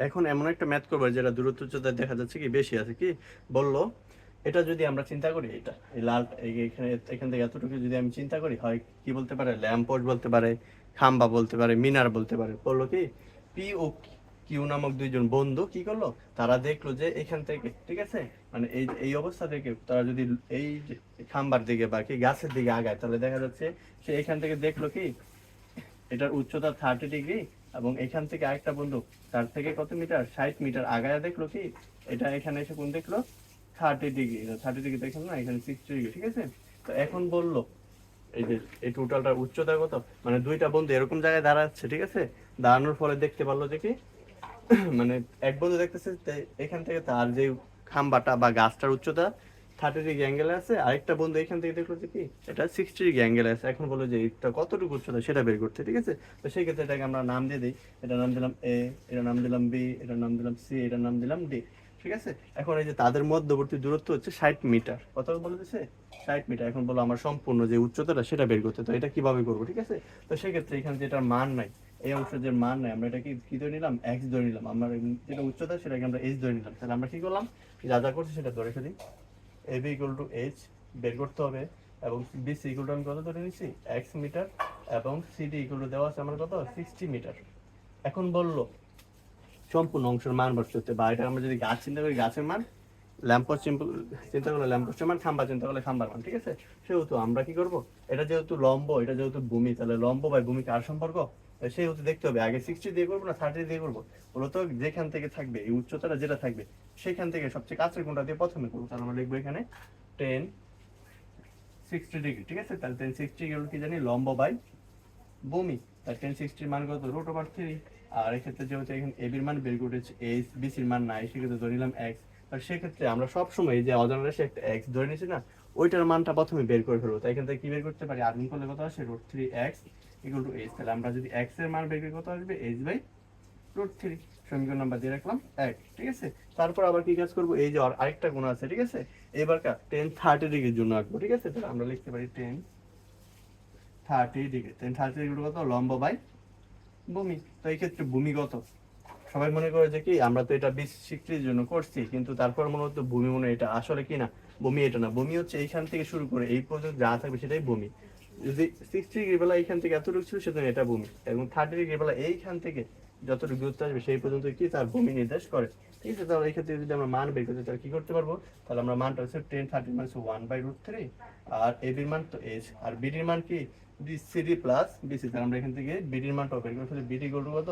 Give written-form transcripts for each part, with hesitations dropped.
এখন এমন একটা ম্যাথ করবো যেটা দূরত্ব উচ্চতা দেখা যাচ্ছে কি বেশি আছে, কি বললো, এটা যদি আমরা চিন্তা করি, এটা এই লাল এখানে এখান থেকে এতটুকু যদি আমি চিন্তা করি, হয় কি বলতে পারে, ল্যাম্প পোস্ট বলতে পারে, খাম্বা বলতে পারে, মিনার বলতে পারে। বললো কি পি ও কিউ নামক দুইজন বন্ধু কি করলো, তারা দেখলো যে এখান থেকে, ঠিক আছে, মানে এই এই অবস্থা থেকে তারা যদি এই যে খাম্বার দিকে বা কি গাছের দিকে আগায়, তাহলে দেখা যাচ্ছে সে এখান থেকে দেখলো কি এটার উচ্চতা 30 ডিগ্রি, এবং এখান থেকে আরেকটা বন্ধু তার থেকে কত মিটার, 60 মিটার আগায় দেখলো কি এটা এখানে এসে কোন দেখলো 30 ডিগ্রি। 30 ডিগ্রি দেখেন না, এখানে 60 ডিগ্রি, ঠিক আছে। তো এখন বললো এই যে এই টোটালটার উচ্চতা কত, মানে দুইটা বন্ধু এরকম জায়গায় দাঁড়াচ্ছে, ঠিক আছে, দাঁড়ানোর ফলে দেখতে পারলো যে কি মানে এক বন্ধু দেখতেছে এখান থেকে তার যে খাম্বাটা বা গাছটার উচ্চতা 30 ডিগ্রি অ্যাঙ্গেলে আছে, আরেকটা বন্ধু এখান থেকে দেখলো যে কি এটা 60 ডিগ্রি অ্যাঙ্গেলে আছে। এখন বলো যে এটা কতটুকু উচ্চতা সেটা বের করতে, ঠিক আছে। তো সেই ক্ষেত্রে এটাকে আমরা নাম দিয়ে দিই, এটার নাম দিলাম এ, এটার নাম দিলাম বি, এটার নাম দিলাম সি, এটার নাম দিলাম ডি, ঠিক আছে। এখন এই যে তাদের মধ্যবর্তী দূরত্ব হচ্ছে 60 মিটার, কত বলে দিছে 60 মিটার। এখন বলো আমার সম্পূর্ণ যে উচ্চতাটা সেটা বের করতে, তো এটা কিভাবে করবো, ঠিক আছে। তো সেক্ষেত্রে এখানে যেটার মান নাই, এই অংশের যে মান নাই, আমরা এটাকে কি ধরে নিলাম, এক্স ধরে নিলাম। আমরা যেটা উচ্চতা সেটাকে আমরা এইচ ধরে নিলাম। তাহলে আমরা কি করলাম, যা যা করছি সেটা ধরে ফেলি। A B equal to H বের করতে হবে, এবং বিসি ইকুয়াল টু আমি কত ধরে নিচ্ছি, এক্স মিটার, এবং সিডি ইকুয়াল টু দেওয়া আছে আমার কত, 60 মিটার। এখন বললো সম্পূর্ণ অংশের মান বসাতে, বা এটা আমরা যদি গাছ চিন্তা করি গাছের মান, ল্যাম্পোস্ট চিন্তা করলে ল্যাম্পোস্টের মান, খাম্বা চিন্তা করলে খাম্বার মান, ঠিক আছে। সেহেতু আমরা কি করব, এটা যেহেতু লম্ব, এটা যেহেতু ভূমি, তাহলে লম্ব বাই ভূমি কার সম্পর্ক, সেহেতু দেখতে হবে আগে 60 দিয়ে করবো না 30 দিয়ে করবো। মূলত যেখান থেকে থাকবে এই উচ্চতাটা যেটা থাকবে সেখান থেকে সবচেয়ে কাছের কোনটা দিয়ে প্রথমে করবো। তাহলে আমরা লিখবো এখানে 10 60 ডিগ্রি, ঠিক আছে। তাহলে 10 60 কি জানি, লম্ব বাই ভূমি। তার 10 60 মান কত, √3। আর এক্ষেত্রে যেহেতু এখানে এবির মান বের করেছে, এইচ বিসির মান নাই, সেক্ষেত্রে ধরে নিলাম এক্স। আর সেক্ষেত্রে আমরা সবসময় এই যে অজানা রাশি একটা এক্স ধরে নিচ্ছি না, ওইটার মানটা প্রথমে বের করে ফেলবো। তাই এখান থেকে কি বের করতে পারি, আর্গুন করলে কত আসে, √3x ইকুয়াল টু এইচ। তাহলে আমরা যদি এক্স এর মান বের করি কত আসবে, h/√3। সমীকরণ নাম্বার দিয়ে রাখলাম 1, ঠিক আছে। তারপর আবার কি কাজ করবো, এই যে আরেকটা গুণ আছে, ঠিক আছে, এবার 10 30 ডিগ্রির জন্য আঁকবো, ঠিক আছে। তাহলে আমরা লিখতে পারি 10 30 ডিগ্রি। 10 30 ডিগ্রি কত, লম্ব বাই ভূমি। তো এই ক্ষেত্রে ভূমি কত, সবাই মনে করে যে কি আমরা তো এটা বিশ স্বীকৃতির জন্য করছি, কিন্তু তারপর মনে হতো ভূমি মনে এটা আসলে কি না, ভূমি এটা না। ভূমি হচ্ছে এইখান থেকে শুরু করে এই পর্যন্ত যা থাকবে সেটাই ভূমি। যদি 60 ডিগ্রি বেলা এইখান থেকে এতটুকু ছিল সেটা এটা ভূমি, এবং 30 ডিগ্রি বেলা এইখান থেকে যতটুকু দূরত্ব আসবে সেই পর্যন্ত কি তার ভূমি নির্দেশ করে, ঠিক আছে। তাহলে এই ক্ষেত্রে যদি আমরা মান বের করতে, তাহলে কি করতে পারবো, তাহলে আমরা মানটা হচ্ছে 10 30 মানে 1/√3। আর এবির মান তো এইচ, আর বিডির মান কি সিডি প্লাস বিসি। তাহলে আমরা এখান থেকে বিডির মানটা বের করে ফেলি, বিডি ইকুয়াল টু কত,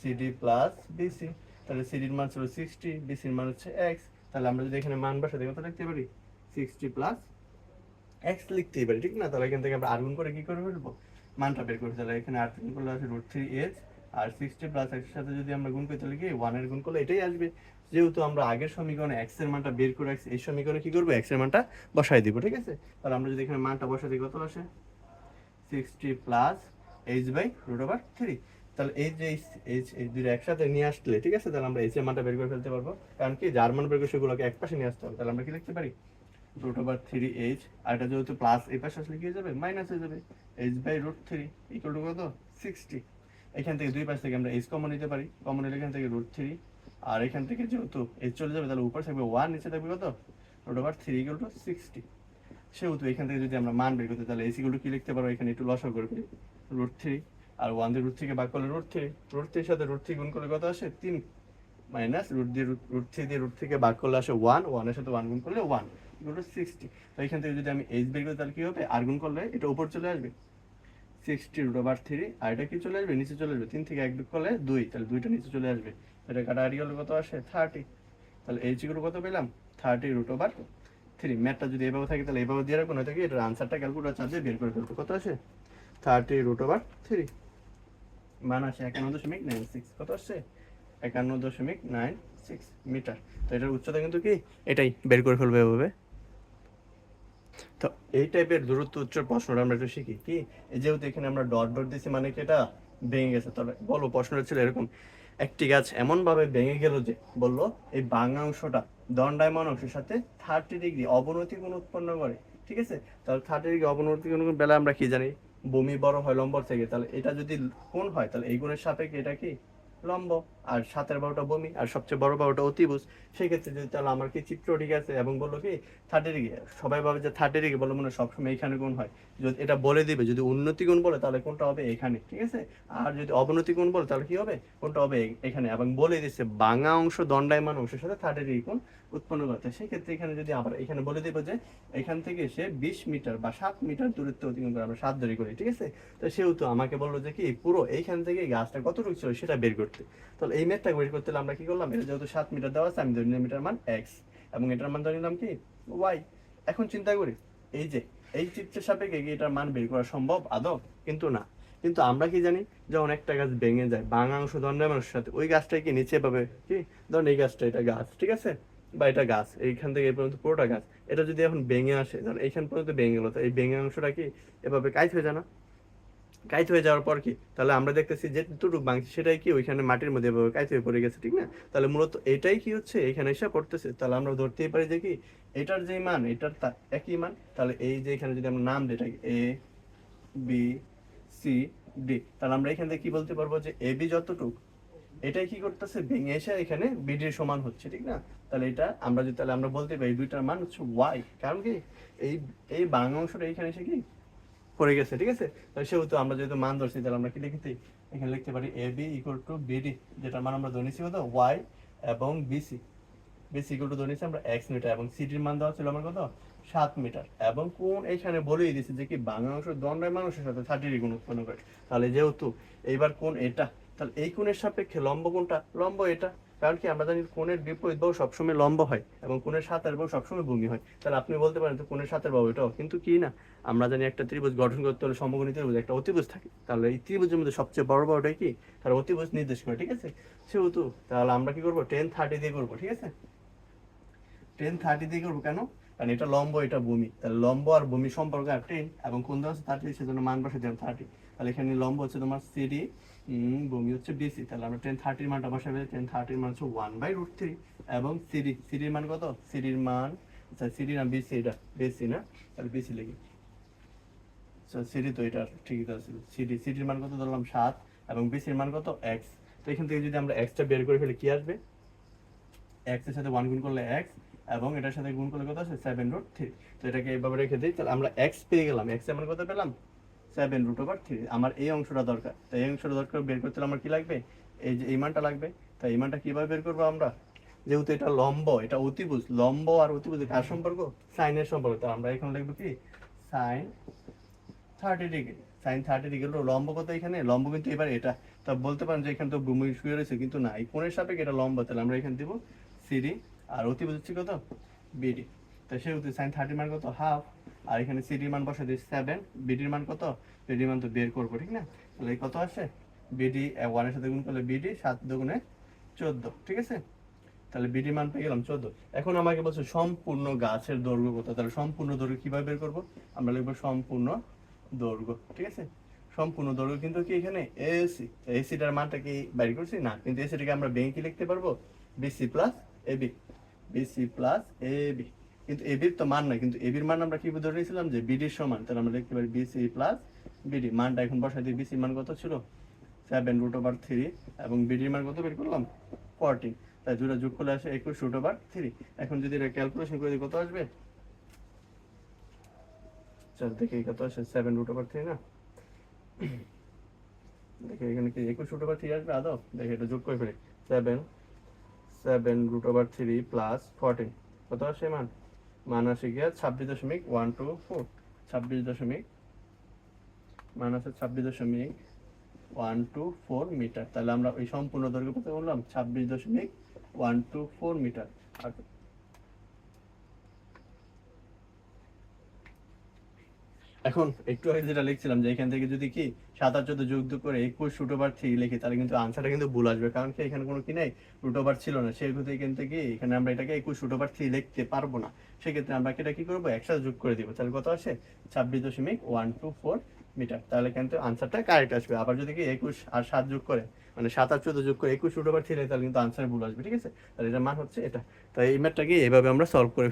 সিডি প্লাস বিসি। তাহলে সিডির মান ছিল 60, বিসির মান হচ্ছে এক্স। তাহলে আমরা যদি এখানে মান বসাতে কত লিখতে পারি, 60 প্লাস এক্স লিখতেই পারি, ঠিক না। তাহলে এখান থেকে আমরা আর্গুন করে কি করে ফেলবো, মানটা বের করে। তাহলে এখানে আর্গুন করলে আসে √3h, আর 60 প্লাস এক্স এর সাথে যদি আমরা গুণ করি তাহলে কি 1 এর গুণ করলে এটাই আসবে। যেহেতু আমরা আগের সমীকরণে এক্স এর মানটা বের করে রাখছি, এই সমীকরণে কি করবো, এক্স এর মানটা বসাই দিব, ঠিক আছে। তাহলে আমরা যদি এখানে মানটা বসাই দিই কত আসে, 60 প্লাস h/√3। তাহলে এই যে এই দুটো একসাথে নিয়ে আসলে, ঠিক আছে, তাহলে আমরা এইচ এর মানটা বের করে ফেলতে পারবো। কারণ কি যার মান বের করে সেগুলোকে এক পাশে নিয়ে আসতে হবে। তাহলে আমরা কি লিখতে পারি, √3h, আর এটা যেহেতু প্লাস এই পাশে আসলে কি হয়ে যাবে, মাইনাস হয়ে যাবে, h/√3 ইকুয়াল টু কত, 60। এখান থেকে দুই পাশ থেকে আমরা h কমন নিতে পারি, কমন নিলে এখান থেকে √3, আর এখান থেকে যেহেতু h চলে যাবে তাহলে উপর থাকবে 1, নিচে থাকবে কত, √3 ইকুয়াল টু 60। সেহেতু এখান থেকে যদি আমরা মান বের করতে, তাহলে এসি গুলো কি লিখতে পারবো, এখানে একটু লসাগু করে ফেলি, √3, আর 1 দিয়ে √3 কে ভাগ করলে √3, √3 এর সাথে √3 গুণ করলে কত আসে 3, মাইনাস √3 দিয়ে √3 কে ভাগ করলে আসে 1, 1 এর সাথে 1 গুণ করলে 1 ইকুয়াল টু 60। তো এখান থেকে যদি আমি এইচ বের করি তাহলে কি হবে, আর গুণ করলে এটা উপর চলে আসবে 60√3, আর এটা কি চলে আসবে, নিচে চলে আসবে, 3 থেকে 1 বিয়োগ করলে 2, তাহলে 2টা নিচে চলে আসবে, এটা কাটাকাটি করলে কত আসে 30। তাহলে এইচ ইকুয়াল কত পেলাম, 30√3। ম্যাথটা যদি এভাবে থাকে তাহলে এভাবে দিয়ে রাখবো, নয়তো কি এটার আনসারটা ক্যালকুলেটর চার্জে বের করে ফেলবো, কত আসে 30√3, মান আসে 51.96। কত আসছে, 51.96 মিটার। তো এটার উচ্চতা কিন্তু কি এটাই, বের করে ফেলবো এভাবে। তো এই টাইপের দূরত্ব উচ্চের প্রশ্নটা আমরা একটু শিখি, কি এই যেহেতু এখানে আমরা ডট ডট দিছি মানে কি এটা ভেঙে গেছে। তাহলে বলো প্রশ্নটা ছিল এরকম, একটি গাছ এমন ভাবে ভেঙে গেল যে, বললো এই ভাঙা অংশটা দণ্ডায়মান অংশের সাথে 30 ডিগ্রি অবনতি কোণ উৎপন্ন করে, ঠিক আছে। তাহলে 30 ডিগ্রি অবনতি কোণ বেলা আমরা কি জানি, ভূমি বড় হয় লম্বর থেকে, তাহলে এটা যদি কোণ হয় তাহলে এই কোণের সাপেক্ষে এটা কি লম্ব, আর 7/12টা ভূমি, আর সবচেয়ে বড় বাহুটা অতিভুজ। সেই ক্ষেত্রে যদি তাহলে আমার কি চিত্র ঠিক আছে এবং বললো কি 30 ডিগ্রি, সবাই ভাবে যে 30 ডিগ্রি বলে মনে হয় সবসময় এইখানে গুণ হয়। যদি এটা বলে দিবে, যদি উন্নতি গুণ বলে তাহলে কোনটা হবে এখানে, ঠিক আছে। আর যদি অবনতি গুণ বলে তাহলে কি হবে, কোনটা হবে এখানে। এবং বলে দিচ্ছে ভাঙা অংশ দণ্ডায়মান অংশের সাথে 30 ডিগ্রি কোণ উৎপন্ন করতে। সেক্ষেত্রে এখানে যদি আবার এখানে বলে দিব যে এখান থেকে সে 20 মিটার বা 7 মিটার দূরত্ব অতিক্রম করে, আমরা 7 ধরে করি, ঠিক আছে। তো সেহেতু আমাকে বললো যে কি পুরো এইখান থেকে গাছটা কতটুকু ছিল সেটা বের করতে। তাহলে এই ম্যাথটা বের করতে হলে আমরা কি করলাম, এটা যেহেতু 7 মিটার দেওয়া আছে, আমি ধরে নিলাম মিটার মান এক্স এবং এটার মান ধরে নিলাম কি ওয়াই। এখন চিন্তা করি, এই যে এই চিত্রের সাপেক্ষে কি এটার মান বের করা সম্ভব আদৌ? কিন্তু না। কিন্তু আমরা কি জানি, যখন একটা গাছ ভেঙে যায় ভাঙা অংশ দণ্ডায়মানের সাথে, ওই গাছটাই কি নিচে পাবে কি, ধরুন এই গাছটা, এটা গাছ, ঠিক আছে, বা এটা গাছ, এইখান থেকে এই পর্যন্ত পুরোটা গাছ। এটা যদি এখন ভেঙে আসে, ধরুন এইখান পর্যন্ত ভেঙে গেলো, তো এই ভেঙে অংশটা কি এভাবে কাইট হয়ে যায় না? কাইত হয়ে যাওয়ার পর কি, তাহলে আমরা দেখতেছি যে যেটুকু ভাঙছে সেটাই কি ওইখানে মাটির মধ্যে এভাবে কাইত হয়ে পড়ে গেছে, ঠিক না? তাহলে মূলত এটাই কি হচ্ছে এখানে এসে পড়তেছে। তাহলে আমরা ধরতেই পারি যে কি এটার যে মান, এটার একই মান। তাহলে এই যে এখানে যদি আমরা নাম দিই এটাকে এ বি সি ডি, তাহলে আমরা এখান থেকে কি বলতে পারবো যে এ বি যতটুক, এটাই কি করতেছে ভেঙে এসে এখানে বিডির সমান হচ্ছে, ঠিক না? তাহলে এটা আমরা যদি, তাহলে আমরা বলতে পারি দুইটার মান হচ্ছে ওয়াই। কারণ কি এই এই ভাঙা অংশটা এখানে এসে কি পড়ে গেছে, ঠিক আছে। তাহলে সেহেতু আমরা যেহেতু মান ধরছি, তাহলে আমরা কি লিখতে, এখানে লিখতে পারি A B equal to BD, যেটার মান আমরা ধরেছি কত ওয়াই, এবং বিসি বিসি ইকুয়াল টু ধরেছি আমরা এক্স মিটার, এবং সিডির মান দেওয়া ছিল আমার কত 7 মিটার। এবং কোন এইখানে বলেই দিয়েছে যে কি ভাঙা অংশ দণ্ডায় মানুষের সাথে 30 ডিগ্রি কোণ উৎপন্ন করে। তাহলে যেহেতু এইবার কোণ এটা, তাহলে এই কোণের সাপেক্ষে লম্ব কোনটা, লম্ব এটা। কারণ কি আমরা জানি কোণের বিপরীত বাহু সবসময় লম্ব হয় এবং কোণের সাতের বাহু সবসময় ভূমি হয়। তাহলে আপনি বলতে পারেন তো কোণের সাতের বাহু এটাও, কিন্তু কি না, আমরা জানি একটা ত্রিভুজ গঠন করতে হলে সমকোণী ত্রিভুজ একটা অতিভুজ থাকে। তাহলে এই ত্রিভুজের মধ্যে সবচেয়ে বড় বাহুটাই কি তার অতিভুজ নির্দেশ করে, ঠিক আছে। সেহেতু তাহলে আমরা কি করবো 10-30 দিয়ে করবো, ঠিক আছে। 10-30 দিয়ে করবো কেন, কারণ এটা লম্ব এটা ভূমি, তাহলে লম্ব আর ভূমি সম্পর্ক আর 10 এবং কোণ দেওয়া হচ্ছে 30, সেজন্য মান বসে দিলাম 30। তাহলে এখানে লম্ব হচ্ছে তোমার সিডি, ভূমি হচ্ছে বিসি। তাহলে আমরা 10-30 মানটা বসাবে, 10-30 মান হচ্ছে 1/√3। এবং সিডির মান কত, সিডির মান, আচ্ছা সিডি না বিসি, এটা বিসি না, তাহলে বিসি লিখি। সিডি তো এটা ঠিকই তো আছে, সিডির মান কত ধরলাম 7 এবং বিসির মান কত এক্স। তো এখান থেকে যদি আমরা এক্সটা বের করে ফেলে কি আসবে, এক্স এর সাথে 1 গুণ করলে এক্স এবং এটার সাথে গুণ করলে কত আছে 7√3। তো এটাকে এইভাবে রেখে দিই, তাহলে আমরা এক্স পেয়ে গেলাম। এক্স এর মান কত পেলাম 7√3। আমার এই অংশটা দরকার, তাই এই অংশটা দরকার বের করতে হলে আমার কি লাগবে, এই যে এই মানটা লাগবে। তাই এই মানটা কিভাবে বের করবো আমরা, যেহেতু এটা লম্ব এটা অতিভুজ, লম্ব আর অতিভুজ কার সম্পর্ক, সাইনের সম্পর্ক। তো আমরা এখন লিখবো কি সাইন 30 ডিগ্রি। সাইন 30 ডিগ্রি লম্ব কত, এখানে লম্ব কিন্তু এবার এটা। তা বলতে পারেন যে এখানে তো ভূমি শুয়ে রয়েছে, কিন্তু না, এই কোণের সাপেক্ষে এটা লম্ব। তাহলে আমরা এখানে দিব সিডি, আর অতিভুজ হচ্ছে কত বিডি। তো সেহেতু সাইন 30 মান কত হাফ, আর এখানে সিডির মান বসে দিই 7, বিডির মান কত, বিডির মান তো বের করবো, ঠিক না। তাহলে এই কত আসে, বিডি 1 এর সাথে গুণ করলে বিডি 7 দুগুণে 14, ঠিক আছে। তাহলে বিডি মান পেয়ে গেলাম 14। এখন আমাকে বলছে সম্পূর্ণ গাছের দৈর্ঘ্য কত, তাহলে সম্পূর্ণ দৈর্ঘ্য কিভাবে বের করবো, আমরা লিখবো সম্পূর্ণ দৈর্ঘ্য, ঠিক আছে। সম্পূর্ণ দৈর্ঘ্য কিন্তু কি এখানে এসি, এসিটার মানটা কি বাইর করছি না, কিন্তু এসিটাকে আমরা ব্যাংক কি লিখতে পারবো BC plus AB, BC plus AB. কিন্তু এবির তো মান নাই, কিন্তু এবির মান আমরা কি ধরে নিয়েছিলাম যে বিডির সমান। তাহলে আমরা লিখতে পারি বিসি প্লাস বিডি। মানটা এখন বসাই দিই, বিসি মান কত ছিল 7√3 এবং বিডির মান কত বের করলাম 14। তাই দুটো যোগ করলে আসে 21√3। এখন যদি এটা ক্যালকুলেশন করে দিই কত আসবে, চল দেখি কত আসে 7√3 না, দেখি এখানে কি 21√3 আসবে আদৌ, দেখি এটা যোগ করে ফেলি। 7√3 প্লাস 14 কত আসে মান, মান আসে গিয়া 26.124, 26 মান আছে 26.124 মিটার। তাহলে আমরা ওই সম্পূর্ণ দৈর্ঘ্য কত বললাম 26.124 মিটার। আর এখন একটু আগে যেটা লিখছিলাম যে এখান থেকে যদি কি 7 আর 14 যোগ করে 21√3 লিখি, তাহলে কিন্তু আনসারটা কিন্তু ভুল আসবে। কারণ কি এখানে কোনো কি নাই, √, ছিল না। সেক্ষেত্রে এখান থেকে এখানে আমরা এটাকে 21√3 লিখতে পারবো না। সেক্ষেত্রে আমরা এটা কি করবো, একসাথে যোগ করে দিব। তাহলে কত আসে 26.124 মিটার। তাহলে কিন্তু আনসারটা কারেক্ট আসবে। আবার যদি কি 21 আর 7 যোগ করে, মানে 7 আর 14 যোগ করে 21√3, তাহলে কিন্তু আনসার ভুল আসবে, ঠিক আছে। তাহলে এটার মান হচ্ছে এটা। তাই এই ম্যাথটাকে এইভাবে আমরা সলভ করে